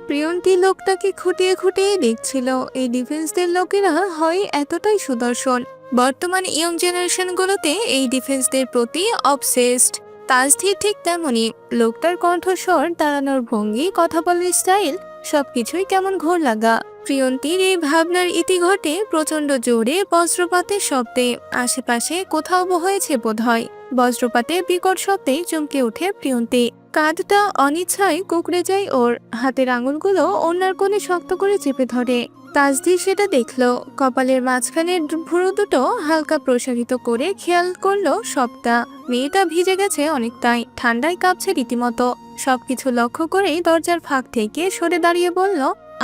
প্রিয়ন্তি লোকটাকে খুঁটিয়ে খুঁটিয়ে দেখছিল। এই ডিফেন্সদের লোকেরা হয় এতটাই সুদর্শন। বর্তমান ইয়ং জেনারেশনগুলোতে এই ডিফেন্সদের প্রতি অবসেসড। তাজধীর ঠিক তেমনই। লোকটার কণ্ঠস্বর, দাঁড়ানোর ভঙ্গি, কথা বলার স্টাইল সবকিছুই কেমন ঘোর লাগা। প্রিয়ন্তীর এই ভাবনার ইতি ঘটে প্রচন্ড জোরে বজ্রপাতের শব্দে। আশেপাশে কোথাও হয়েছে বোধহয়। বজ্রপাতের বিকট শব্দে চমকে ওঠে প্রিয়ন্তী। কাঁধটা অনিচ্ছায় কুঁকড়ে যায় ওর। হাতের আঙুলগুলো ওনার কোণে শক্ত করে চেপে ধরে। তাজধীর সেটা দেখলো। কপালের মাঝখানের ভুরু দুটো হালকা প্রসারিত করে খেয়াল করলো সবটা। মেয়েটা ভিজে গেছে অনেকটাই, ঠান্ডায় কাঁপছে রীতিমতো। সবকিছু লক্ষ্য করেই দরজার ফাঁক থেকে সরে দাঁড়িয়ে বলল,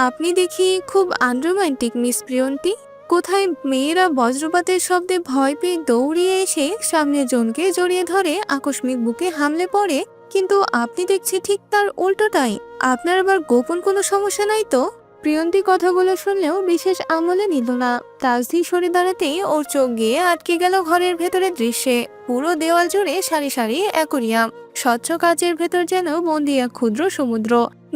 আপনি দেখি খুব আনরোম্যান্টিক মিস প্রিয়ন্তী। কোথায় মেয়েরা বজ্রপাতের শব্দে ভয় পেয়ে দৌড়িয়ে এসে সামনের জনকে জড়িয়ে ধরে আকস্মিক বুকে হামলে পড়ে, কিন্তু আপনি দেখছি ঠিক তার উল্টোটাই। আপনার আবার গোপন কোনো সমস্যা নাই তো? প্রিয়ন্তী কথাগুলো শুনলেও বিশেষ আমলে নিল না। তাজধীর সরে দাঁড়াতেই ওর চোখ গিয়ে আটকে গেল ঘরের ভেতরের দৃশ্যে। পুরো দেওয়াল জুড়ে সারি সারি অ্যাকোরিয়াম। স্বচ্ছ কাচের ভেতর যেন বন্দি এক ক্ষুদ্র সমুদ্র।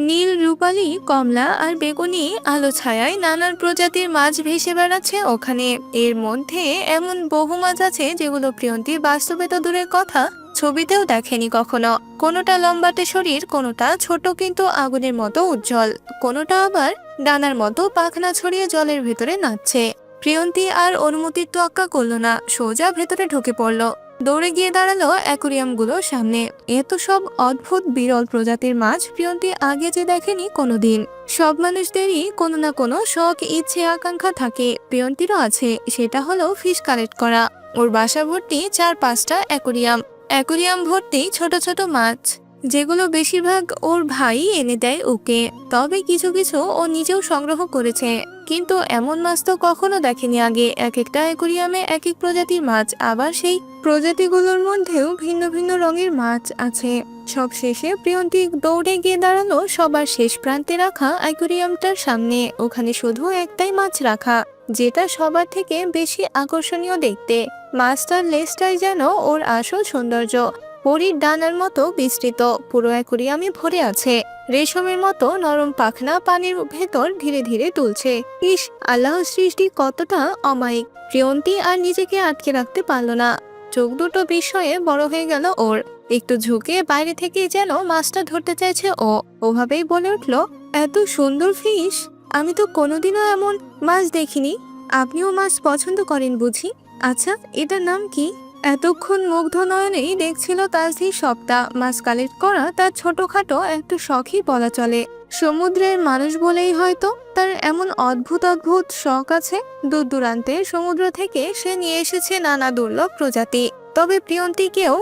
নীল, রূপালী, কমলা আর বেগুনি আলো ছায়ায় নানান প্রজাতির মাছ ভেসে বেড়াচ্ছে ওখানে। এর মধ্যে এমন বহু মাছ আছে যেগুলো প্রিয়ন্তী বাস্তবে তো দূরের কথা, ছবিতেও দেখেনি কখনো। কোনোটা লম্বাটে শরীর, কোনোটা ছোট কিন্তু আগুনের মতো উজ্জ্বল, কোনোটা আবার ডানার মতো পাখনা ছড়িয়ে জলের ভেতরে নাচছে। প্রিয়ন্তী আর অনুমতির তোয়াক্কা করলো না, সোজা ভেতরে ঢুকে পড়লো। দৌড়ে গিয়ে দাঁড়ালো অ্যাকোরিয়ামগুলোর সামনে। এত সব অদ্ভুত বিরল প্রজাতির মাছ প্রিয়ন্তী আগে যে দেখেনি কোনোদিন। সব মানুষদেরই কোনো না কোনো শখ, ইচ্ছে, আকাঙ্ক্ষা থাকে। প্রিয়ন্তীরও আছে, সেটা হলো ফিশ কালেক্ট করা। ওর বাসা ভর্তি 4-5টা অ্যাকোরিয়াম। অ্যাকোরিয়াম ভর্তি ছোট ছোট মাছ, যেগুলো বেশিরভাগ ওর ভাই এনে দেয় ওকে। তবে কিছু কিছু ও নিজেও সংগ্রহ করেছে। কিন্তু এমন মাছ তো কখনো দেখেনি আগে। এক একটা অ্যাকোরিয়ামে এক এক প্রজাতির মাছ, আবার সেই প্রজাতিগুলোর মধ্যেও ভিন্ন ভিন্ন রঙের মাছ আছে। সব শেষে প্রিয়ন্তী দৌড়ে গিয়ে দাঁড়ালো সবার শেষ প্রান্তে রাখা অ্যাকোরিয়ামটার সামনে। ওখানে শুধু একটাই মাছ রাখা, যেটা সবার থেকে বেশি আকর্ষণীয় দেখতে। মাছটার লেজটাই যেন ওর আসল সৌন্দর্য। পরীর ডানার মতো বিস্তৃত, পুরো অ্যাকোরিয়ামে ভরে আছে। রেশমের মতো নরম পাখনা পানির ভেতর ধীরে ধীরে তুলছে। ইস, আল্লাহর সৃষ্টি কতটা অমায়িক! প্রিয়ন্তী আর নিজেকে আটকে রাখতে পারল না। চোখ দুটো বিস্ময়ে বড় হয়ে গেল ওর। একটু ঝুঁকে বাইরে থেকে যেন মাছটা ধরতে চাইছে ও। ওভাবেই বলে উঠল, এত সুন্দর ফিশ! আমি তো কোনোদিনও এমন মাছ দেখিনি। আপনিও মাছ পছন্দ করেন বুঝি? আচ্ছা, এটার নাম কি? এতক্ষণ মুগ্ধ নয়নেই দেখছিল তাজধীর সবটা। মাছ কালেক্ট করা তার ছোটখাটো একটা শখই বলা চলে। সমুদ্রের মানুষ বলেই হয়তো তার এমন অদ্ভুত অদ্ভুত শখ আছে। দূর দূরান্তের সমুদ্র থেকে সে নিয়ে এসেছে নানা দুর্লভ প্রজাতি। তবে প্রিয়ন্তীকেও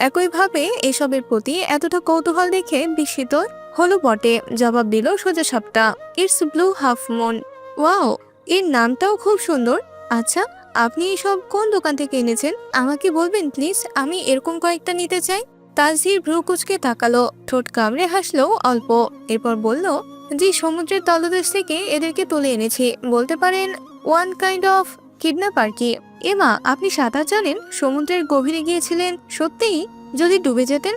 একইভাবে এসবের প্রতি এতটা কৌতূহল দেখে বিস্মিত হলো বটে। জবাব দিল সোজা সাপটা, it's blue half moon. Wow, এর নামটাও খুব সুন্দর। আচ্ছা, আপনি এসব কোন দোকান থেকে এনেছেন আমাকে বলবেন প্লিজ? আমি এরকম কয়েকটা নিতে চাই। তাজধীর ভ্রু কুচকে তাকালো, ঠোঁট কামড়ে হাসলো অল্প। এরপর বলল, জি, সমুদ্রের তলদেশ থেকে এদেরকে তুলে এনেছি। বলতে পারেন ওয়ান কাইন্ড অফ কিডন্যাপ আর কি। এমা, আপনি সাঁতার জানেন? সমুদ্রের গভীরে গিয়েছিলেন সত্যিই? যদি ডুবে যেতেন?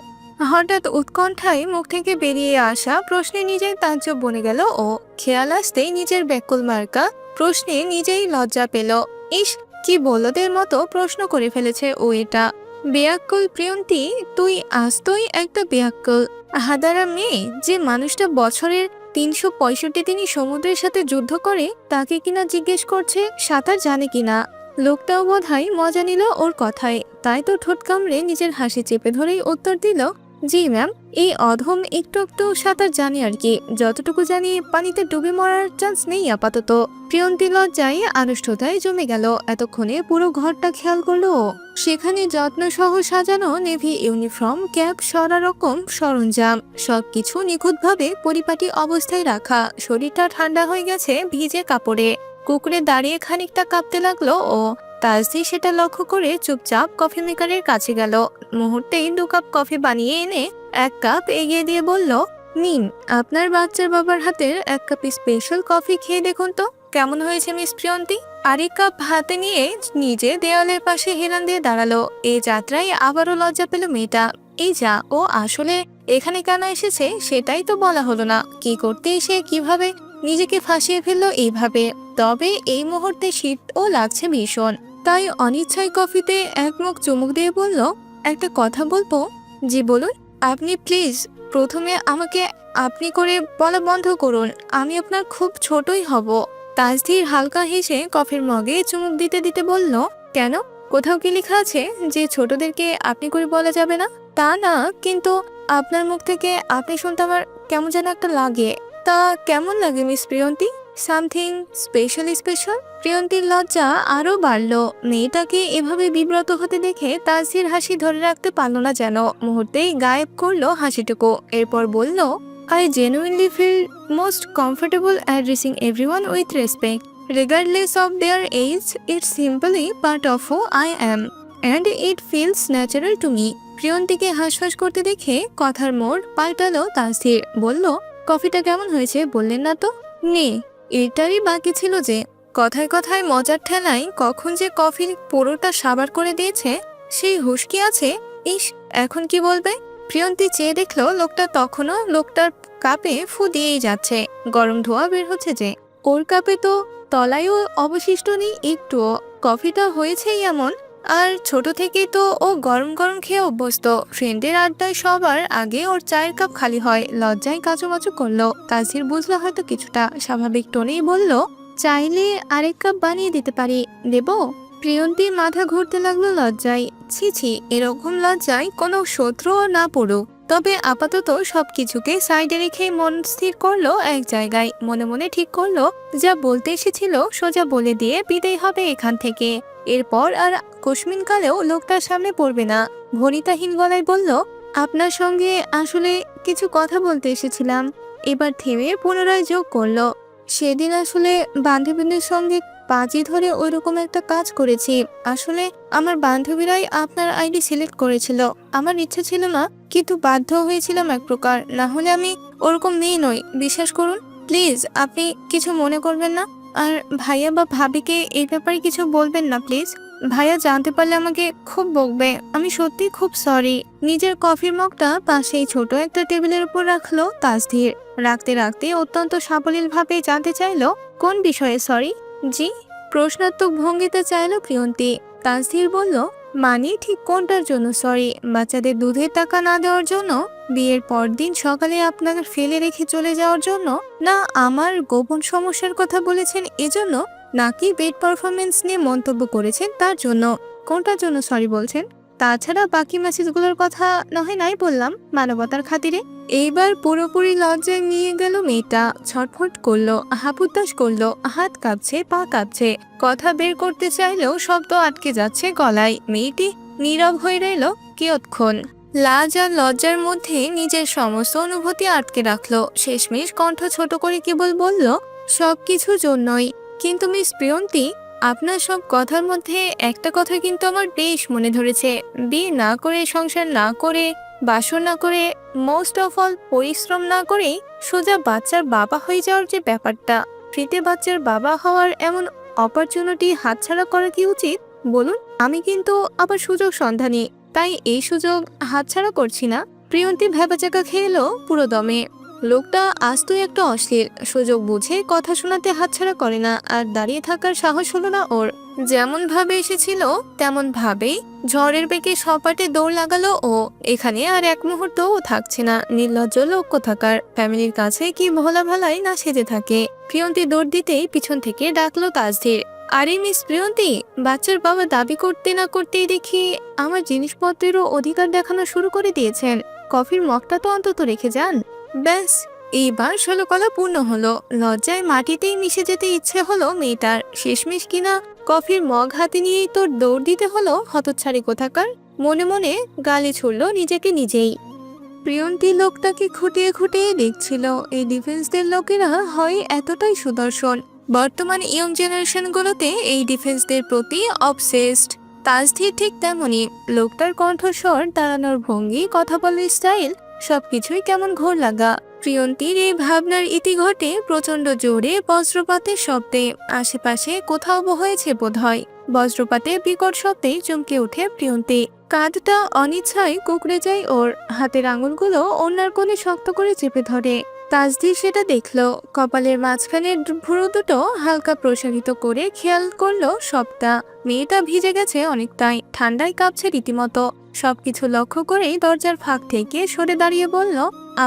হঠাৎ উৎকণ্ঠায় মুখ থেকে বেরিয়ে আসা প্রশ্নে নিজেই তাজ্জব বনে গেল ও। খেয়াল আসতেই নিজের ব্যাকুল মার্কা প্রশ্নে নিজেই লজ্জা পেল। ইস, কি বলদের মতো প্রশ্ন করে ফেলেছে ও এটা। বেয়াক্কুল প্রিয়ন্তী, তুই আস্তই একটা বেয়াক্কুল হাদারা মেয়ে। যে মানুষটা বছরের 365 দিনই সমুদ্রের সাথে যুদ্ধ করে, তাকে কিনা জিজ্ঞেস করছে সাঁতার জানে কিনা। লোকটাও বোধহয় মজা নিল ওর কথায়, তাই তো ঠোঁট কামড়ে নিজের হাসি চেপে ধরেই উত্তর দিল, জি ম্যাম, এই অধম একটু একটু সাঁতার জানি আর কি। যতটুকু জানি পানিতে ডুবে মরার চান্স নেই আপাতত। প্রিয়ন্তী লজ্জায় আড়ষ্টতায় জমে গেল। এতক্ষণে পুরো ঘরটা খেয়াল করলো ও। সেখানে যত্ন সহ সাজানো নেভি ইউনিফর্ম, ক্যাপ, সরা রকম সরঞ্জাম, সবকিছু নিখুঁতভাবে পরিপাটি অবস্থায় রাখা। শরীরটা ঠান্ডা হয়ে গেছে ভিজে কাপড়ে। কুকুরে দাঁড়িয়ে খানিকটা কাঁপতে লাগলো ও। তাজধীর সেটা লক্ষ্য করে চুপচাপ কফি মেকারের কাছে গেল। মুহূর্তেই 2 কাপ কফি বানিয়ে এনে 1 কাপ এগিয়ে দিয়ে বলল, নিন, আপনার বাচ্চার বাবার হাতের 1 কাপ স্পেশাল কফি খেয়ে দেখুন তো কেমন হয়েছে মিস প্রিয়ন্তী। আরেক কাপ হাতে নিয়ে নিজে দেওয়ালের পাশে হেলান দিয়ে দাঁড়ালো। এই যাত্রায় আবারও লজ্জা পেল মেয়েটা। এই যা, ও আসলে এখানে কেন এসেছে সেটাই তো বলা হলো না। কি করতে এসে কিভাবে নিজেকে ফাঁসিয়ে ফেললো এইভাবে। তবে এই মুহূর্তে শীতও লাগছে ভীষণ, তাই অনিচ্ছায় কফিতে এক মুখ চুমুক দিয়ে বলল, একটা কথা বলবো? জি বলুন। আপনি প্লিজ প্রথমে আমাকে আপনি করে বলা বন্ধ করুন, আমি আপনার খুব ছোটই হব। তাসধীর হালকা হেসে কফির মগে চুমুক দিতে দিতে বলল, কেন, কোথাও কি লেখা আছে যে ছোটদেরকে আপনি করে বলা যাবে না? তা না, কিন্তু আপনার মুখ থেকে আপনি শুনতে আমার কেমন যেন একটা লাগে। তা কেমন লাগে মিস প্রিয়ন্তী? Something special? প্রিয়ন্তীর লজ্জা আরো বাড়লো। মেয়েটাকে এভাবে বিব্রত হতে দেখে তাসধীর হাসি ধরে রাখতে পারলো না, যেন মুহূর্তেই গায়েব করলো হাসিটুকু। এরপর বলল, I genuinely feel most comfortable addressing everyone with respect, regardless of their age. It's simply part of who I am, and it feels natural to me. প্রিয়ন্তীকে হাঁসফাঁস করতে দেখে কথার মোড় পাল্টালো তাসধীর। বলল, কফিটা কেমন হয়েছে বললেন না তো? নে, এটারই বাকি ছিল যে। কথায় কথায় মজার ঠেলায় কখন যে কফির পুরোটা সাবার করে দিয়েছে সেই হুঁশ কি আছে? ইস, এখন কি বলবে? প্রিয়ন্তী চেয়ে দেখলো লোকটা তখনও লোকটার কাপে ফু দিয়েই যাচ্ছে। গরম ধোঁয়া বের হচ্ছে যে। ওর কাপে তো তলায়ও অবশিষ্ট নেই একটুও। কফিটা হয়েছেই এমন, আর ছোট থেকেই তো ও গরম গরম খেয়ে অভ্যস্ত। ফ্রেন্ডের আড্ডায় সবার আগে ওর চায়ের কাপ খালি হয়। লজ্জায় কাচুমাচু করলো। তাসধীর বুঝলো হয়তো কিছুটা, স্বাভাবিক টোনেই বলল, চাইলে আরেক কাপ বানিয়ে দিতে পারি, দেবো? প্রিয়ন্তীর মাথা ঘুরতে লাগলো লজ্জায়। ছি, এরকম লজ্জায় কোনো শত্রুও না পড়ুক। তবে আপাতত সবকিছুকে সাইডে রেখে মন স্থির করলো এক জায়গায়। মনে মনে ঠিক করলো, যা বলতে এসেছিল সোজা বলে দিয়ে বিদায় হবে এখান থেকে। এরপর আর কুসমিন কালেও লোকটার সামনে পড়বে না। ভনিতাহীন গলায় বলল, আপনার সঙ্গে আসলে কিছু কথা বলতে এসেছিলাম। এবার থেমে পুনরায় যোগ করলো, সেদিন আসলে বান্ধবীদের সঙ্গে বাজি ধরে ওইরকম একটা কাজ করেছি। আসলে আমার বান্ধবীরাই আপনার আইডি সিলেক্ট করেছিল। আমার ইচ্ছে ছিল না, কিন্তু বাধ্য হয়েছিলাম এক প্রকার। না হলে আমি ওরকম মেয়ে নই, বিশ্বাস করুন। প্লিজ আপনি কিছু মনে করবেন না। আর ভাইয়া বা ভাবিকে এই ব্যাপারে কিছু বলবেন না প্লিজ। ভাইয়া জানতে পারলে আমাকে খুব বকবে। আমি সত্যি খুব সরি। নিজের কফির মগটা পাশেই ছোট একটা টেবিলের উপর রাখলো তাসধীর। রাখতে রাখতে অত্যন্ত সাবলীল ভাবে জানতে চাইলো, কোন বিষয়ে সরি? জি, প্রশ্নাত্মক ভঙ্গিতে চাইলো প্রিয়ন্তী। তাসধীর বলল, মানে ঠিক কোনটার জন্য সরি? বাচ্চাদের দুধের টাকা না দেওয়ার জন্য? বিয়ের পরদিন সকালে আপনাকে ফেলে রেখে চলে যাওয়ার জন্য? না আমার গোপন সমস্যার কথা বলেছেন এজন্য? নাকি বেড পারফরমেন্স নিয়ে মন্তব্য করেছেন তার জন্য? কোনটার জন্য সরি বলছেন? তাছাড়া বাকি মেসেজগুলোর কথা নয় নাই বললাম, মানবতার খাতিরে। এইবার পুরোপুরি লজ্জায় নিয়ে গেল মেয়েটা। ছটফট করলো, হাপুতাস করলো, হাত কাঁপছে, পা কাঁপছে। কথা বের করতে চাইলেও শব্দ আটকে যাচ্ছে গলায়। মেয়েটি নীরব হয়ে রইল কিয়ৎক্ষণ। লাজ আর লজ্জার মধ্যে নিজের সমস্ত অনুভূতি আটকে রাখলো। শেষমেশ কণ্ঠ ছোট করে কেবল বলল, সবকিছুর জন্যই। কিন্তু মিস প্রিয়ন্তী, আপনার সব কথার মধ্যে একটা কথা কিন্তু আমার বেশ মনে ধরেছে। বিয়ে না করে, সংসার না করে, বাসর না করে, মোস্ট অফ অল পরিশ্রম না করে সোজা বাচ্চার বাবা হয়ে যাওয়ার যে ব্যাপারটা, ফ্রিতে বাচ্চার বাবা হওয়ার এমন অপরচুনিটি হাতছাড়া করা কি উচিত বলুন? আমি কিন্তু আবার সুযোগ সন্ধানী, তাই এই সুযোগ হাতছাড়া করছি না। প্রিয়ন্তী ভ্যাবাচাকা খেয়ে এলো পুরো দমে। লোকটা আস্তই একটা অশ্লীল। সুযোগ বুঝে কথা শোনাতে হাতছাড়া করে না। আর দাঁড়িয়ে থাকার সাহস হলো না ওর। যেমন ভাবে এসেছিল তেমন ভাবেই ঝড়ের বেগে সপাটে দৌড় লাগালো ও। এখানে আর এক মুহূর্তও থাকছে না। নির্লজ্জ লোক কোথাকার। ফ্যামিলির কাছে কি ভোলা ভালাই না সেজে থাকে। প্রিয়ন্তী দৌড় দিতেই পিছন থেকে ডাকলো তাসধীর, আরে মিস প্রিয়ন্তী, বাচ্চার বাবা দাবি করতে না করতেই দেখি আমার জিনিসপত্রেরও অধিকার দেখানো শুরু করে দিয়েছেন। কফির মগটা তো অন্তত রেখে যান। ব্যাস, এইবার ষোলকলা পূর্ণ হলো। লজ্জায় মাটিতেই মিশে যেতে ইচ্ছে হলো মেয়েটার। শেষমেশ কিনা কফির মগ হাতে নিয়েই তোর দৌড় দিতে হলো হতচ্ছাড়ি কোথাকার। মনে মনে গালি ছুড়ল নিজেকে নিজেই। প্রিয়ন্তী লোকটাকে খুঁটিয়ে খুঁটিয়ে দেখছিল। এই ডিফেন্সদের লোকেরা হয় এতটাই সুদর্শন। বর্তমান ইয়ং জেনারেশনগুলোতে এই ডিফেন্সদের প্রতি অবসেসড। তাসধীর ঠিক তেমনই। লোকটার কণ্ঠস্বর, দাঁড়ানোর ভঙ্গি, কথা বলার স্টাইল সবকিছুই কেমন ঘোর লাগা। প্রিয়ন্তীর এই ভাবনার ইতি ঘটে প্রচন্ড জোরে বজ্রপাতের শব্দে। আশেপাশে কোথাও হয়েছে বোধ হয়। বজ্রপাতে বিকট শব্দে চমকে ওঠে প্রিয়ন্তী। কাঁধটা অনিচ্ছায় কুঁকড়ে যায় ওর। হাতের আঙুলগুলো ওড়নার কোণে শক্ত করে চেপে ধরে। তাসদির সেটা দেখলো। কপালের মাঝখানের ভ্রু দুটো হালকা প্রসারিত করে খেয়াল করলো সবটা। মেয়েটা ভিজে গেছে অনেকটাই, ঠান্ডায় কাঁপছে রীতিমতো। সবকিছু লক্ষ্য করেই দরজার ফাঁক থেকে সরে দাঁড়িয়ে বলল,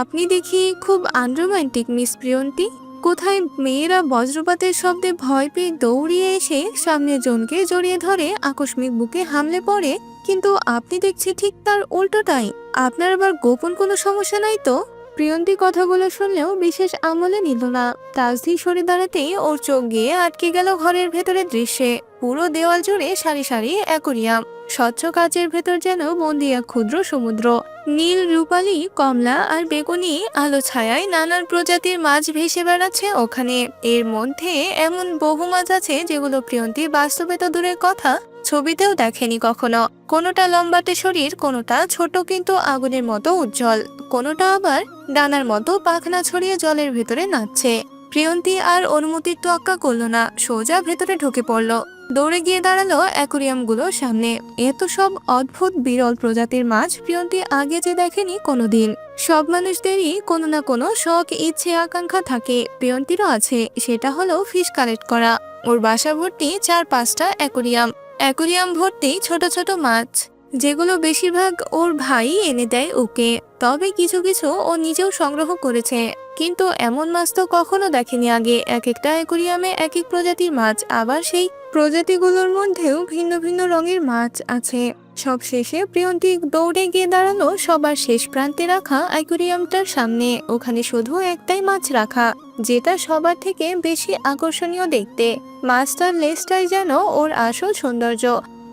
আপনি দেখি খুব আনরোমান্টিক মিস প্রিয়ন্তি। কোথায় মেয়েরা বজ্রপাতের শব্দে ভয় পেয়ে দৌড়িয়ে এসে সামনের জনকে জড়িয়ে ধরে আকস্মিক বুকে হামলে পড়ে, কিন্তু আপনি দেখছি ঠিক তার উল্টোটাই। আপনার আবার গোপন কোনো সমস্যা নাই তো? প্রিয়ন্তি কথাগুলো শুনলেও বিশেষ আমলে নিল না। তাসদি সরে দাঁড়াতেই ওর চোখ গিয়ে আটকে গেল ঘরের ভেতরের দৃশ্যে। পুরো দেওয়াল জুড়ে সারি সারি অ্যাকোরিয়াম। স্বচ্ছ কাচের ভেতর যেন বন্দি এক ক্ষুদ্র সমুদ্র। নীল, রূপালী, কমলা আর বেগুনি আলো ছায়ায় নানান প্রজাতির মাছ ভেসে বেড়াচ্ছে ওখানে। এর মধ্যে এমন বহু মাছ আছে যেগুলো প্রিয়ন্তি বাস্তবে তো দূরের কথা, ছবিতেও দেখেনি কখনো। কোনোটা লম্বাটে শরীর, কোনোটা ছোট কিন্তু আগুনের মতো উজ্জ্বল, কোনোটা আবার ডানার মতো পাখনা ছড়িয়ে জলের ভেতরে নাচছে। প্রিয়ন্তি আর অনুমতির তোয়াক্কা করলো না, সোজা ভেতরে ঢুকে পড়লো। দৌড়ে গিয়ে দাঁড়ালো অ্যাকোরিয়ামগুলোর সামনে। এত সব অদ্ভুত বিরল প্রজাতির মাছ প্রিয়ন্তি আগে যে দেখেনি কোনোদিন। সব মানুষদেরই কোনো না কোনো শখ, ইচ্ছে, আকাঙ্ক্ষা থাকে। প্রিয়ন্তিরও আছে, সেটা হলো ফিশ কালেক্ট করা। ওর বাসা ভর্তি 4-5টা অ্যাকোরিয়াম। অ্যাকোরিয়াম ভর্তি ছোট ছোট মাছ, যেগুলো বেশিরভাগ ওর ভাই এনে দেয় ওকে। তবে কিছু কিছু ও নিজেও সংগ্রহ করেছে। কিন্তু এমন মাছ তো কখনো দেখেনি আগে। এক একটা অ্যাকোরিয়ামে এক এক প্রজাতির মাছ, আবার সেই প্রজাতিগুলোর মধ্যেও ভিন্ন ভিন্ন রঙের মাছ আছে। সব শেষে প্রিয়ন্তি দৌড়ে গিয়ে দাঁড়ালো সবার শেষ প্রান্তে রাখা অ্যাকোরিয়ামটার সামনে। ওখানে শুধু একটাই মাছ রাখা, যেটা সবার থেকে বেশি আকর্ষণীয় দেখতে। মাছটার লেজটাই যেন ওর আসল সৌন্দর্য।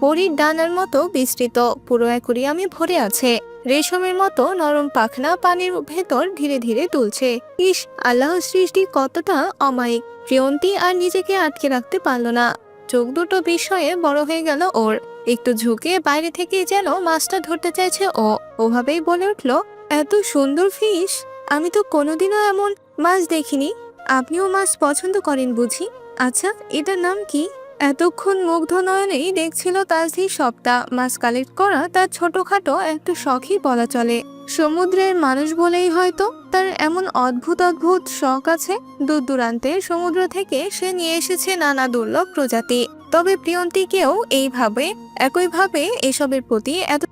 পরীর ডানার মতো বিস্তৃত, পুরো অ্যাকোরিয়ামে ভরে আছে। রেশমের মতো নরম পাখনা পানির ভেতর ধীরে ধীরে তুলছে। ইস, আল্লাহর সৃষ্টি কতটা অমায়িক! প্রিয়ন্তি আর নিজেকে আটকে রাখতে পারল না। চোখ দুটো বিস্ময়ে বড় হয়ে গেল ওর। একটু ঝুঁকে বাইরে থেকে যেন মাছটা ধরতে চাইছে ও। ওভাবেই বলে উঠল, এত সুন্দর ফিশ! আমি তো কোনোদিনও এমন মাছ দেখিনি। আপনিও মাছ পছন্দ করেন বুঝি? আচ্ছা, এটার নাম কি? এতক্ষণ মুগ্ধ নয়নেই দেখছিল তাসদি সবটা। মাছ কালেক্ট করা তার ছোটখাটো একটা শখই বলা চলে। সমুদ্রের মানুষ বলেই হয়তো তার এমন অদ্ভুত অদ্ভুত শখ আছে। দূর দূরান্তের সমুদ্র থেকে সে নিয়ে এসেছে নানা দুর্লভ প্রজাতি। তবে প্রিয়ন্তিকেও একইভাবে এসবের প্রতি এত